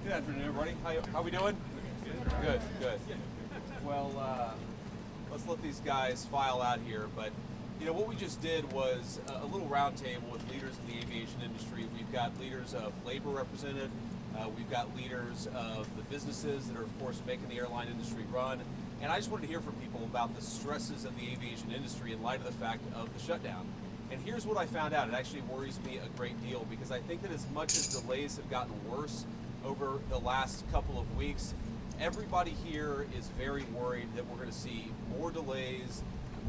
Good afternoon, everybody. How we doing? Good, good. Well, let's let these guys file out here. But you know what we just did was a little roundtable with leaders in the aviation industry. We've got leaders of labor represented. We've got leaders of the businesses that are, of course, making the airline industry run. And I just wanted to hear from people about the stresses of the aviation industry in light of the fact of the shutdown. And here's what I found out. It actually worries me a great deal because I think that as much as delays have gotten worse over the last couple of weeks, everybody here is very worried that we're going to see more delays,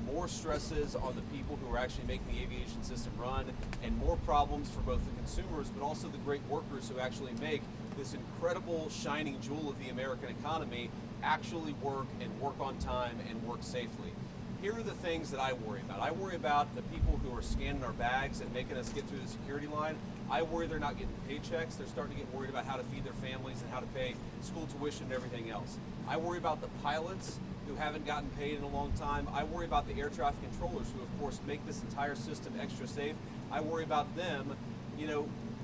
more stresses on the people who are actually making the aviation system run, and more problems for both the consumers but also the great workers who actually make this incredible shining jewel of the American economy actually work and work on time and work safely. Here are the things that I worry about. I worry about the people who are scanning our bags and making us get through the security line. I worry they're not getting paychecks. They're starting to get worried about how to feed their families and how to pay school tuition and everything else. I worry about the pilots who haven't gotten paid in a long time. I worry about the air traffic controllers who, of course, make this entire system extra safe. I worry about them,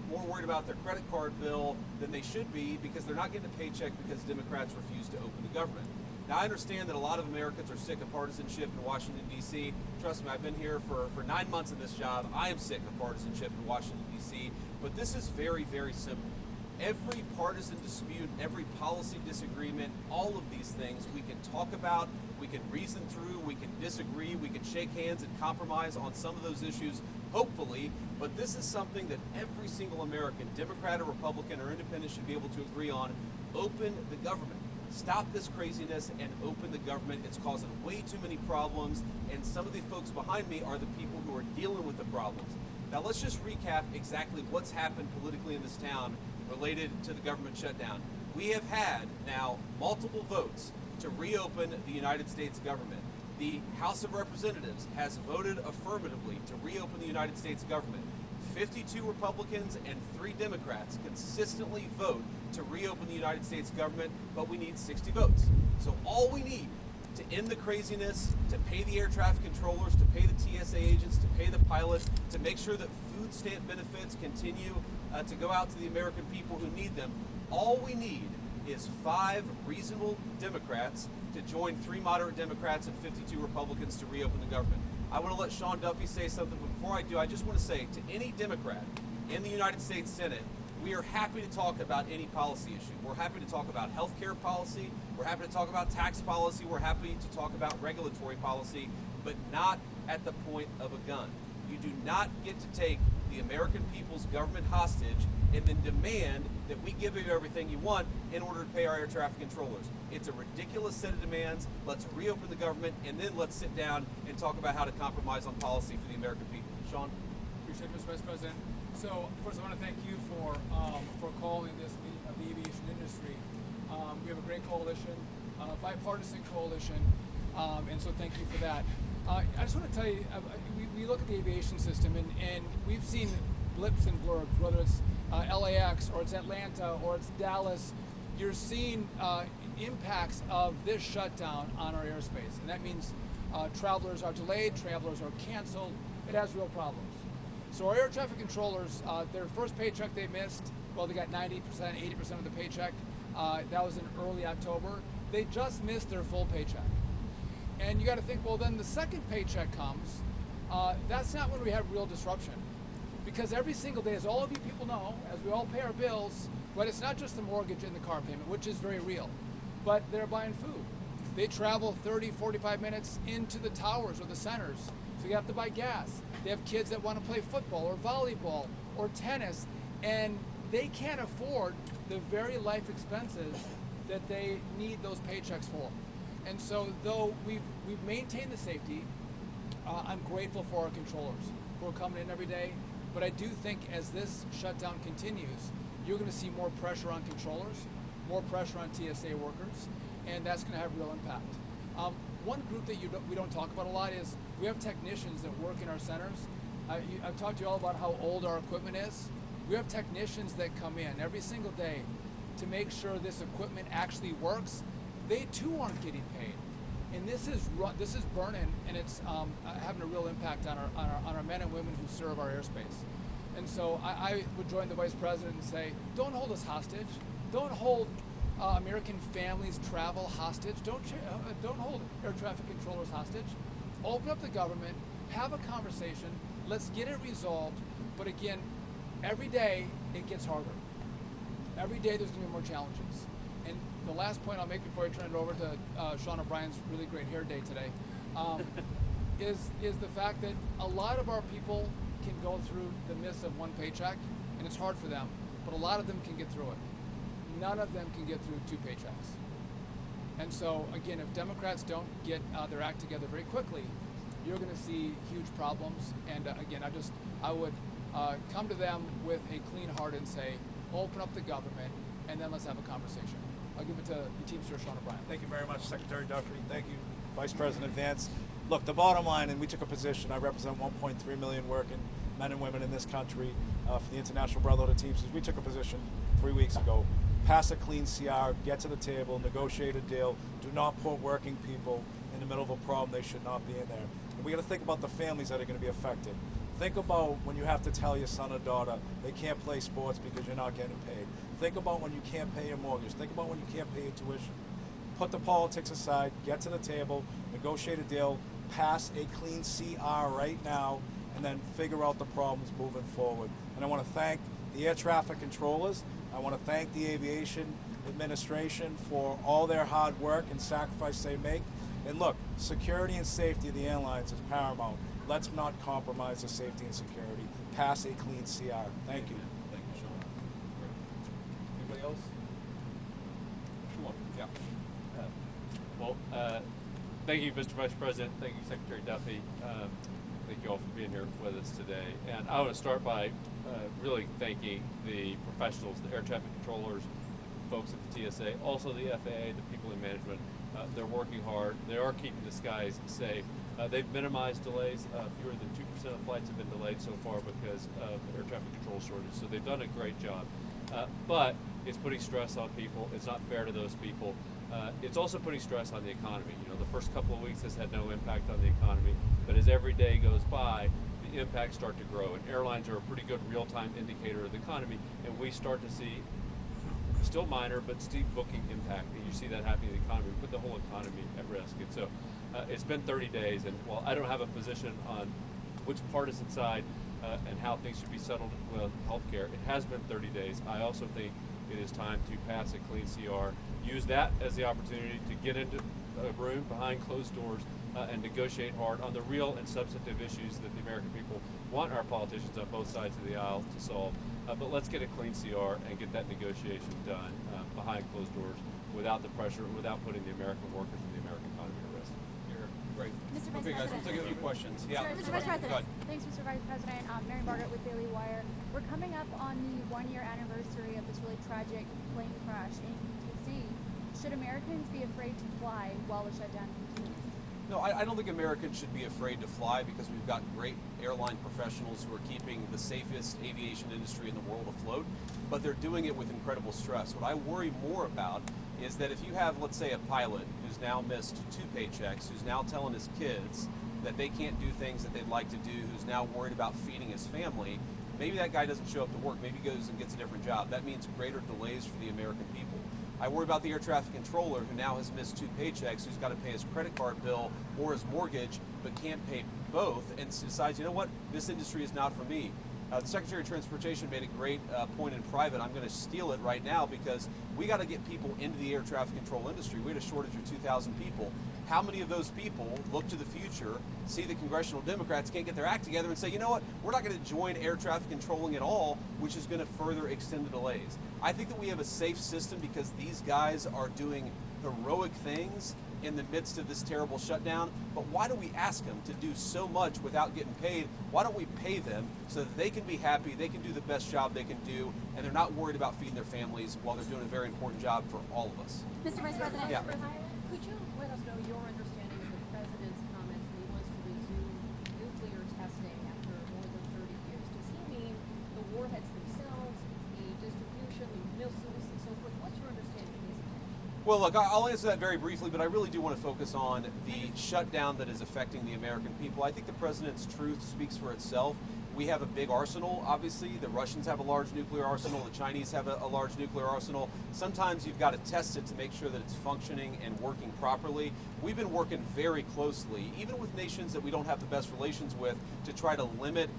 more worried about their credit card bill than they should be because they're not getting a paycheck because Democrats refuse to open the government. Now, I understand that a lot of Americans are sick of partisanship in Washington, D.C. Trust me, I've been here for 9 months in this job. I am sick of partisanship in Washington, D.C. But this is very, very simple. Every partisan dispute, every policy disagreement, all of these things we can talk about, we can reason through, we can disagree, we can shake hands and compromise on some of those issues, hopefully. But this is something that every single American, Democrat or Republican or Independent, should be able to agree on. Open the government. Stop this craziness and open the government. It's causing way too many problems, and some of the folks behind me are the people who are dealing with the problems. Now let's just recap exactly what's happened politically in this town related to the government shutdown. We have had now multiple votes to reopen the United States government. The House of Representatives has voted affirmatively to reopen the United States government. 52 Republicans and 3 Democrats consistently vote to reopen the United States government, but we need 60 votes. So all we need to end the craziness, to pay the air traffic controllers, to pay the TSA agents, to pay the pilots, to make sure that food stamp benefits continue to go out to the American people who need them, all we need is 5 reasonable Democrats to join 3 moderate Democrats and 52 Republicans to reopen the government. I want to let Sean Duffy say something, but before I do, I just want to say to any Democrat in the United States Senate, we are happy to talk about any policy issue. We're happy to talk about health care policy. We're happy to talk about tax policy. We're happy to talk about regulatory policy, but not at the point of a gun. You do not get to take the American people's government hostage and then demand that we give you everything you want in order to pay our air traffic controllers. It's a ridiculous set of demands. Let's reopen the government, and then let's sit down and talk about how to compromise on policy for the American people. Sean? Appreciate it, Mr. Vice President. So, first, I want to thank you for calling this the aviation industry. We have a great coalition, bipartisan coalition, and so thank you for that. I just want to tell you, we look at the aviation system, and we've seen blips and blurbs, whether it's LAX or it's Atlanta or it's Dallas. You're seeing impacts of this shutdown on our airspace, and that means travelers are delayed, travelers are canceled. It has real problems. So our air traffic controllers, their first paycheck they missed, well, they got 90%, 80% of the paycheck. That was in early October. They just missed their full paycheck. And you got to think, well, then the second paycheck comes. That's not when we have real disruption. Because every single day, as all of you people know, as we all pay our bills, but it's not just the mortgage and the car payment, which is very real, but they're buying food. They travel 30, 45 minutes into the towers or the centers, so you have to buy gas. They have kids that want to play football or volleyball or tennis, and they can't afford the very life expenses that they need those paychecks for. And so though we've maintained the safety, I'm grateful for our controllers who are coming in every day. But I do think as this shutdown continues, you're going to see more pressure on controllers, more pressure on TSA workers, and that's going to have real impact. One group that we don't talk about a lot is we have technicians that work in our centers. I've talked to you all about how old our equipment is. We have technicians that come in every single day to make sure this equipment actually works. They too aren't getting paid. And this is burning, and it's having a real impact on our men and women who serve our airspace. And so I would join the Vice President and say, don't hold us hostage. Don't hold American families' travel hostage. Don't hold air traffic controllers hostage. Open up the government, have a conversation, let's get it resolved. But again, every day it gets harder. Every day there's going to be more challenges. And the last point I'll make before I turn it over to Sean O'Brien's really great hair day today is the fact that a lot of our people can go through the miss of one paycheck, and it's hard for them, but a lot of them can get through it. None of them can get through 2 paychecks. And so, again, if Democrats don't get their act together very quickly, you're going to see huge problems. And again, I would come to them with a clean heart and say, open up the government, and then let's have a conversation. I'll give it to the Teamster, Sean O'Brien. Thank you very much, Secretary Duffy. Thank you, Vice President Vance. Look, the bottom line, and we took a position, I represent 1.3 million working men and women in this country for the International Brotherhood of Teamsters. We took a position 3 weeks ago. Pass a clean CR, get to the table, negotiate a deal. Do not put working people in the middle of a problem they should not be in there. And we got to think about the families that are going to be affected. Think about when you have to tell your son or daughter they can't play sports because you're not getting paid. Think about when you can't pay your mortgage. Think about when you can't pay your tuition. Put the politics aside, get to the table, negotiate a deal, pass a clean CR right now, and then figure out the problems moving forward. And I want to thank the air traffic controllers. I want to thank the Aviation Administration for all their hard work and sacrifice they make. And look, security and safety of the airlines is paramount. Let's not compromise the safety and security. Pass a clean CR. Thank you. Thank you, Sean. Anybody else? Come on. Yeah. Thank you, Mr. Vice President. Thank you, Secretary Duffy. Thank you all for being here with us today. And I want to start by really thanking the professionals, the air traffic controllers, folks at the TSA, also the FAA, the people in management. They're working hard. They are keeping the skies safe. They've minimized delays. Fewer than 2% of flights have been delayed so far because of air traffic control shortage. So they've done a great job. But it's putting stress on people. It's not fair to those people. It's also putting stress on the economy. You know, the first couple of weeks has had no impact on the economy, but as every day goes by, the impacts start to grow. And airlines are a pretty good real-time indicator of the economy, and we start to see, still minor, but steep booking impact. And you see that happening in the economy. We put the whole economy at risk. And so it's been 30 days, and while I don't have a position on which partisan side and how things should be settled with healthcare, it has been 30 days. I also think it is time to pass a clean CR. Use that as the opportunity to get into a room behind closed doors and negotiate hard on the real and substantive issues that the American people want our politicians on both sides of the aisle to solve. But let's get a clean CR and get that negotiation done behind closed doors without the pressure, without putting the American workers and the American economy at risk. You're great. Mr. Vice Okay, guys, we'll President. take a few questions. Yeah. Mr. Vice President. Go ahead. Thanks, Mr. Vice President. Mary Margaret with Daily Wire. We're coming up on the 1-year anniversary of this really tragic plane crash in D.C. Should Americans be afraid to fly while the shutdown continues? No, I don't think Americans should be afraid to fly because we've got great airline professionals who are keeping the safest aviation industry in the world afloat, but they're doing it with incredible stress. What I worry more about is that if you have, let's say, a pilot who's now missed 2 paychecks, who's now telling his kids that they can't do things that they'd like to do, who's now worried about feeding his family, maybe that guy doesn't show up to work, maybe he goes and gets a different job. That means greater delays for the American people. I worry about the air traffic controller who now has missed 2 paychecks, who's got to pay his credit card bill or his mortgage, but can't pay both, and decides, you know what, this industry is not for me. The Secretary of Transportation made a great point in private. I'm going to steal it right now because we got to get people into the air traffic control industry. We had a shortage of 2,000 people. How many of those people look to the future, see the congressional Democrats can't get their act together and say, you know what, we're not going to join air traffic controlling at all, which is going to further extend the delays. I think that we have a safe system because these guys are doing heroic things in the midst of this terrible shutdown, but why do we ask them to do so much without getting paid? Why don't we pay them so that they can be happy, they can do the best job they can do, and they're not worried about feeding their families while they're doing a very important job for all of us. Mr. Vice President. Yeah. Could you let us know your understanding of the President's comments that he wants to resume nuclear testing after more than 30 years? Does he mean the warheads themselves, the distribution, the missiles, and so forth? What's your understanding of his intention? Well, look, I'll answer that very briefly, but I really do want to focus on the shutdown that is affecting the American people. I think the President's truth speaks for itself. We have a big arsenal, obviously. The Russians have a large nuclear arsenal. The Chinese have a large nuclear arsenal. Sometimes you've got to test it to make sure that it's functioning and working properly. We've been working very closely, even with nations that we don't have the best relations with, to try to limit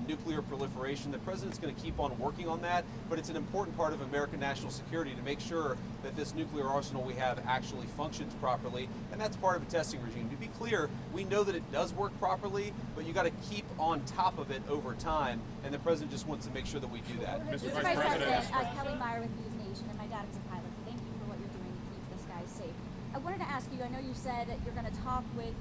nuclear proliferation. The president's going to keep on working on that, but it's an important part of American national security to make sure that this nuclear arsenal we have actually functions properly, and that's part of a testing regime. To be clear, we know that it does work properly, but you got to keep on top of it over time, and the president just wants to make sure that we do that. Mr. Vice President, Kelly Meyer with News Nation, and my dad was a pilot, so thank you for what you're doing to keep this guy safe. I wanted to ask you, I know you said that you're going to talk with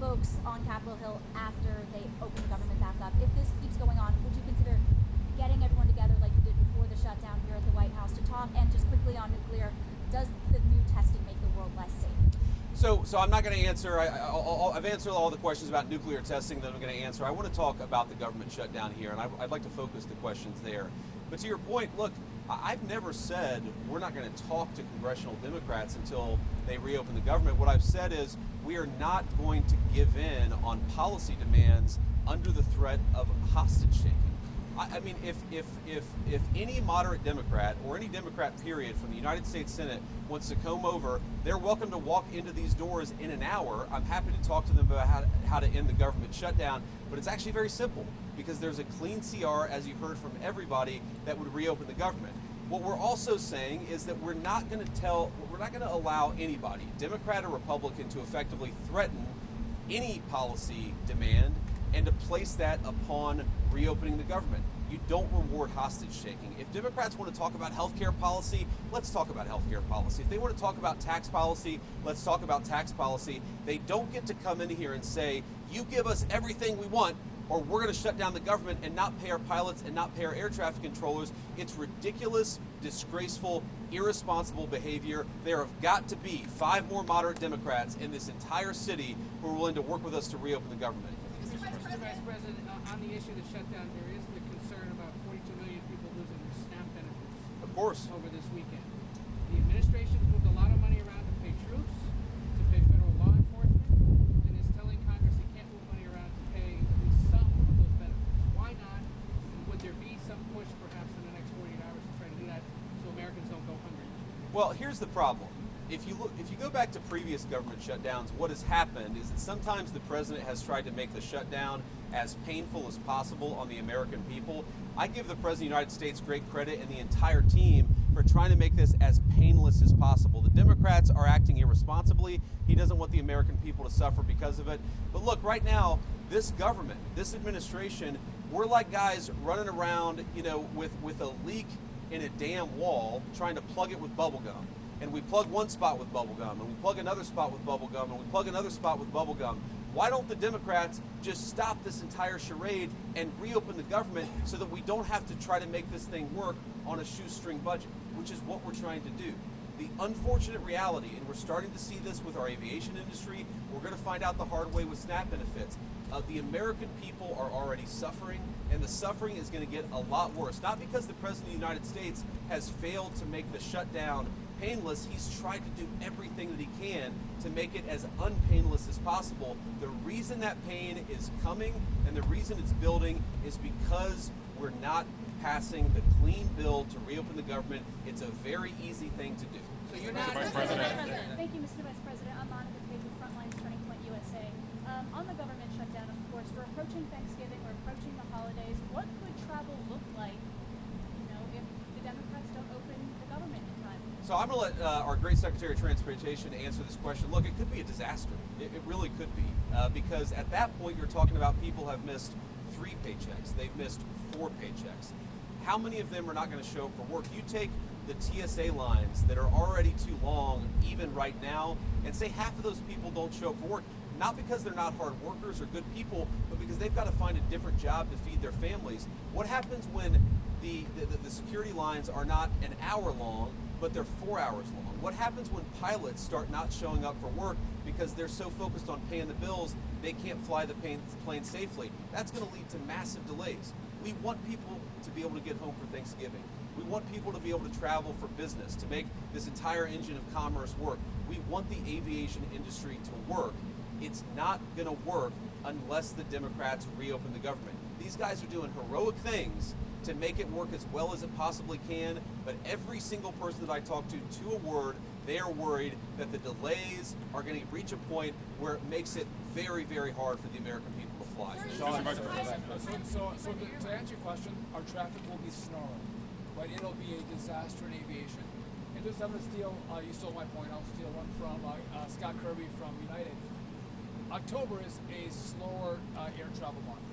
folks on Capitol Hill after they open the government back up. If this keeps going on, would you consider getting everyone together like you did before the shutdown here at the White House to talk? And just quickly on nuclear, does the new testing make the world less safe? So I'm not going to answer. I've answered all the questions about nuclear testing that I'm going to answer. I want to talk about the government shutdown here, and I'd like to focus the questions there. But to your point, look, I've never said we're not going to talk to congressional Democrats until they reopen the government. What I've said is we are not going to give in on policy demands under the threat of hostage taking. I mean, if any moderate Democrat or any Democrat period from the United States Senate wants to come over, they're welcome to walk into these doors in an hour. I'm happy to talk to them about how to end the government shutdown, but it's actually very simple because there's a clean CR, as you heard from everybody, that would reopen the government. What we're also saying is that we're not going to allow anybody, Democrat or Republican, to effectively threaten any policy demand and to place that upon reopening the government. You don't reward hostage taking. If Democrats want to talk about healthcare policy, let's talk about healthcare policy. If they want to talk about tax policy, let's talk about tax policy. They don't get to come in here and say, you give us everything we want, or we're going to shut down the government and not pay our pilots and not pay our air traffic controllers. It's ridiculous, disgraceful, irresponsible behavior. There have got to be 5 more moderate Democrats in this entire city who are willing to work with us to reopen the government. Mr. Vice President, on the issue of the shutdown, there is the concern about 42 million people losing their SNAP benefits. Of course. Over this weekend. The administration's moved a lot of money around to pay troops, to pay federal law enforcement, and is telling Congress it can't move money around to pay at least some of those benefits. Why not? And would there be some push perhaps in the next 48 hours to try to do that so Americans don't go hungry? Well, here's the problem. If you go back to previous government shutdowns, what has happened is that sometimes the president has tried to make the shutdown as painful as possible on the American people. I give the president of the United States great credit and the entire team for trying to make this as painless as possible. The Democrats are acting irresponsibly. He doesn't want the American people to suffer because of it. But look, right now, this government, this administration, we're like guys running around, with a leak in a damn wall, trying to plug it with bubble gum. And we plug one spot with bubble gum, and we plug another spot with bubble gum, and we plug another spot with bubble gum. Why don't the Democrats just stop this entire charade and reopen the government so that we don't have to try to make this thing work on a shoestring budget, which is what we're trying to do. The unfortunate reality, and we're starting to see this with our aviation industry, we're going to find out the hard way with SNAP benefits. The American people are already suffering, and the suffering is going to get a lot worse. Not because the President of the United States has failed to make the shutdown painless. He's tried to do everything that he can to make it as unpainless as possible. The reason that pain is coming and the reason it's building is because we're not passing the clean bill to reopen the government. It's a very easy thing to do. So you're not... Mr. President. Thank you, Mr. Vice President. I'm Monica Page with Frontlines Turning Point USA. On the government shutdown, of course, we're approaching Thanksgiving, we're approaching the holidays. What could travel look like, if the Democrats don't open the government in time? So I'm going to let our great Secretary of Transportation answer this question. Look, it could be a disaster. It really could be. Because at that point, you're talking about people have missed 3 paychecks. They've missed 4 paychecks. How many of them are not going to show up for work? You take the TSA lines that are already too long, even right now, and say half of those people don't show up for work. Not because they're not hard workers or good people, but because they've got to find a different job to feed their families. What happens when the security lines are not an hour long, but they're 4 hours long? What happens when pilots start not showing up for work because they're so focused on paying the bills, they can't fly the plane safely? That's going to lead to massive delays. We want people to be able to get home for Thanksgiving. We want people to be able to travel for business, to make this entire engine of commerce work. We want the aviation industry to work. It's not going to work unless the Democrats reopen the government. These guys are doing heroic things to make it work as well as it possibly can, but every single person that I talk to a word, they are worried that the delays are going to reach a point where it makes it very, very hard for the American people to fly. So to answer your question, our traffic will be snarling, right? It'll be a disaster in aviation. And just I'm going to steal, you stole my point, I'll steal one from Scott Kirby from United. October is a slower air travel month,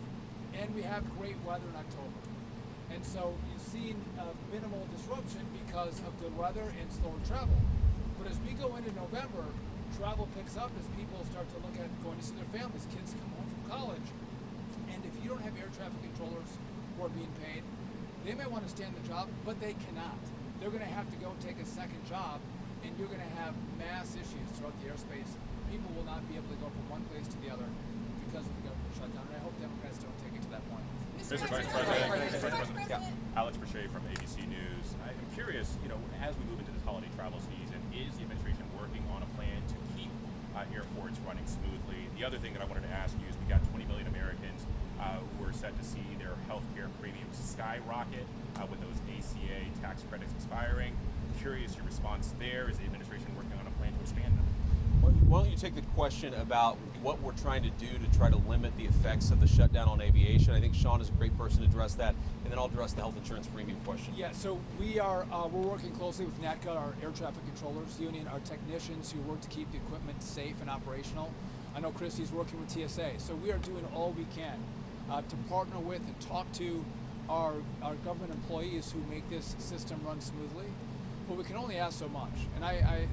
and we have great weather in October. And so you've seen minimal disruption because of good weather and slower travel. But as we go into November, travel picks up as people start to look at going to see their families. Kids come home from college. And if you don't have air traffic controllers who are being paid, they may want to stay on the job, but they cannot. They're going to have to go take a second job, and you're going to have mass issues throughout the airspace. People will not be able to go from one place to the other because of the government shutdown. And I hope Democrats don't take it to that point. Mr. Vice President, Alex Brachet from ABC News. I'm curious, as we move into this holiday travel season, is the administration working on a plan to keep airports running smoothly? The other thing that I wanted to ask you is we got 20 million Americans who are set to see their health care premiums skyrocket with those ACA tax credits expiring. Curious your response there. Is the administration working on a plan to expand them? Why don't you take the question about what we're trying to do to try to limit the effects of the shutdown on aviation? I think Sean is a great person to address that, and then I'll address the health insurance premium question. Yeah, so we're working closely with NATCA, our air traffic controllers union, our technicians who work to keep the equipment safe and operational. I know Christy's working with TSA, so we are doing all we can to partner with and talk to our government employees who make this system run smoothly. But we can only ask so much. And I,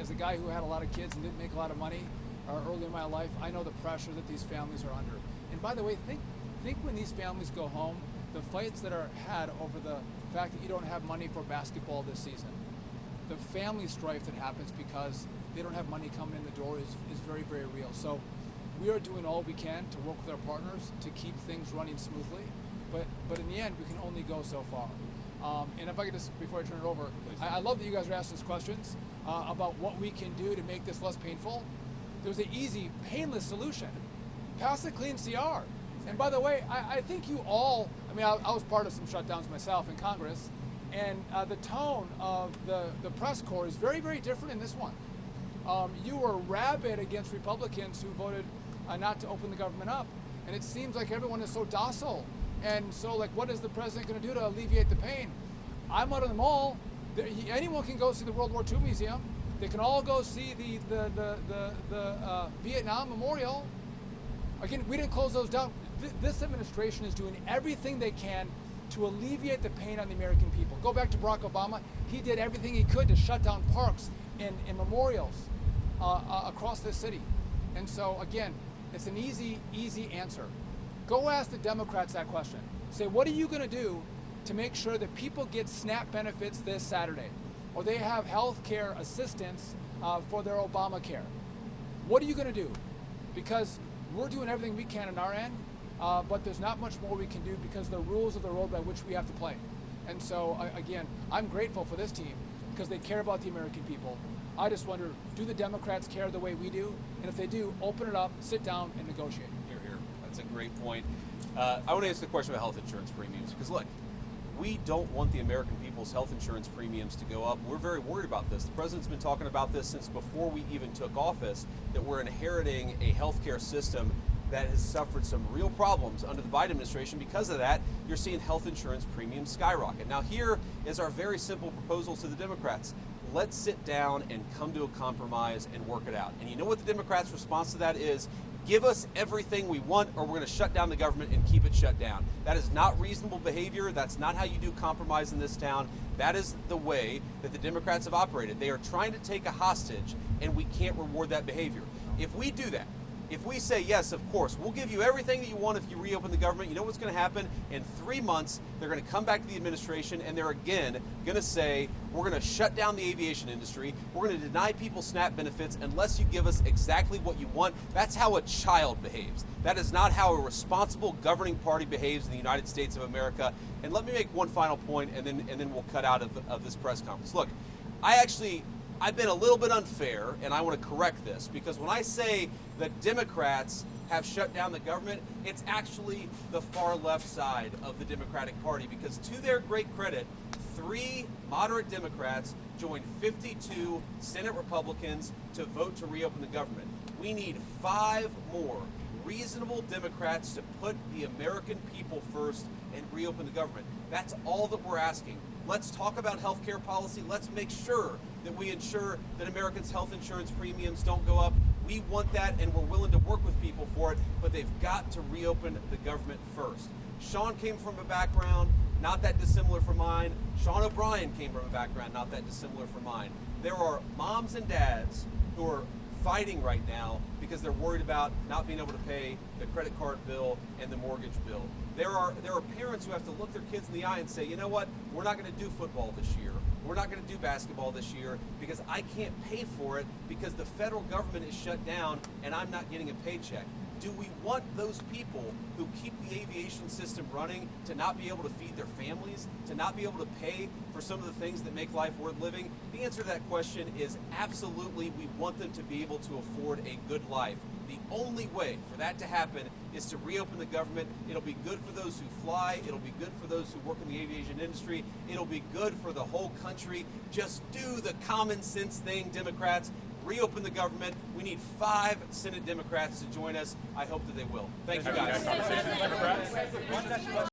as a guy who had a lot of kids and didn't make a lot of money early in my life, I know the pressure that these families are under. And by the way, think when these families go home, the fights that are had over the fact that you don't have money for basketball this season, the family strife that happens because they don't have money coming in the door is very, very real. So we are doing all we can to work with our partners to keep things running smoothly. But in the end, we can only go so far. And if I could just, before I turn it over, I love that you guys are asking us questions about what we can do to make this less painful. There's an easy, painless solution. Pass a clean CR. And by the way, I think you all, I was part of some shutdowns myself in Congress, and the tone of the press corps is very, very different in this one. You were rabid against Republicans who voted not to open the government up, and it seems like everyone is so docile. And so, what is the president going to do to alleviate the pain? I'm out of the mall. Anyone can go see the World War II Museum. They can all go see the Vietnam Memorial. Again, we didn't close those down. This administration is doing everything they can to alleviate the pain on the American people. Go back to Barack Obama. He did everything he could to shut down parks and memorials across this city. And so, again, it's an easy answer. Go ask the Democrats that question. Say, what are you going to do to make sure that people get SNAP benefits this Saturday? Or they have health care assistance for their Obamacare? What are you going to do? Because we're doing everything we can on our end, but there's not much more we can do because the rules of the road by which we have to play. And so, again, I'm grateful for this team because they care about the American people. I just wonder, do the Democrats care the way we do? And if they do, open it up, sit down, and negotiate. That's a great point. I want to answer the question about health insurance premiums because look, we don't want the American people's health insurance premiums to go up. We're very worried about this. The president's been talking about this since before we even took office, that we're inheriting a healthcare system that has suffered some real problems under the Biden administration. Because of that, you're seeing health insurance premiums skyrocket. Now here is our very simple proposal to the Democrats. Let's sit down and come to a compromise and work it out. And you know what the Democrats' response to that is? Give us everything we want or we're going to shut down the government and keep it shut down. That is not reasonable behavior. That's not how you do compromise in this town. That is the way that the Democrats have operated. They are trying to take a hostage, and we can't reward that behavior. If we do that, if we say, yes, of course, we'll give you everything that you want if you reopen the government, you know what's going to happen? In 3 months, they're going to come back to the administration, and they're again going to say, we're going to shut down the aviation industry. We're going to deny people SNAP benefits unless you give us exactly what you want. That's how a child behaves. That is not how a responsible governing party behaves in the United States of America. And let me make one final point, and then we'll cut out of this press conference. Look, I I've been a little bit unfair, and I want to correct this, because when I say that Democrats have shut down the government, it's actually the far left side of the Democratic Party, because to their great credit, 3 moderate Democrats joined 52 Senate Republicans to vote to reopen the government. We need 5 more reasonable Democrats to put the American people first and reopen the government. That's all that we're asking. Let's talk about health care policy. Let's make sure that we ensure that Americans' health insurance premiums don't go up. We want that, and we're willing to work with people for it, but they've got to reopen the government first. Sean came from a background not that dissimilar from mine. Sean O'Brien came from a background not that dissimilar from mine. There are moms and dads who are fighting right now because they're worried about not being able to pay the credit card bill and the mortgage bill. There are parents who have to look their kids in the eye and say, you know what, we're not going to do football this year. We're not going to do basketball this year because I can't pay for it because the federal government is shut down and I'm not getting a paycheck. Do we want those people who keep the aviation system running to not be able to feed their families, to not be able to pay for some of the things that make life worth living? The answer to that question is absolutely. We want them to be able to afford a good life. The only way for that to happen is to reopen the government. It'll be good for those who fly. It'll be good for those who work in the aviation industry. It'll be good for the whole country. Just do the common sense thing, Democrats. Reopen the government. We need 5 Senate Democrats to join us. I hope that they will. Thank you, guys.